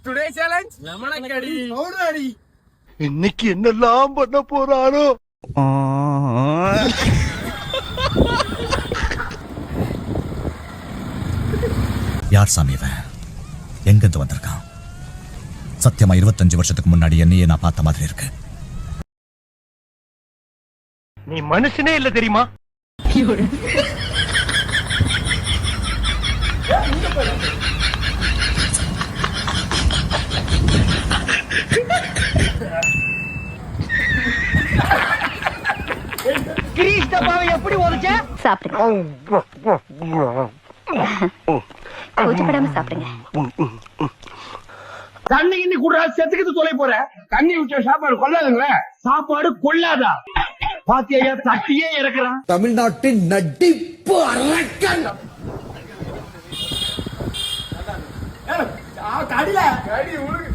Today challenge லெமனக்கடி powder அடி. இன்னைக்கு என்னெல்லாம் பண்ண போறாரோ. யார் சாமி இவன்? எங்கிருந்து வந்திருக்கான்? சத்தியமா 25 வருஷத்துக்கு முன்னாடி என்னையே நான் பார்த்த மாதிரி இருக்கு. நீ மனுஷனே இல்ல தெரியுமா? கிரீஷ் டப்பாவை எப்படி உடைச்ச? சாப்பிடுங்க, கூச்சப்படாம சாப்பிடுங்க. தண்ணி இன்னி குடுறா, செத்துக்கிட்டு தொலை போற. தண்ணி விட்ட சாப்பாடு கொள்ளாதுங்களே. சாப்பாடு கொள்ளாதா? பாத்தியா, தட்டியே இறக்குறான். தமிழ்நாட்டின் நடிப்பு அரக்கன். கடில கடி உனக்கு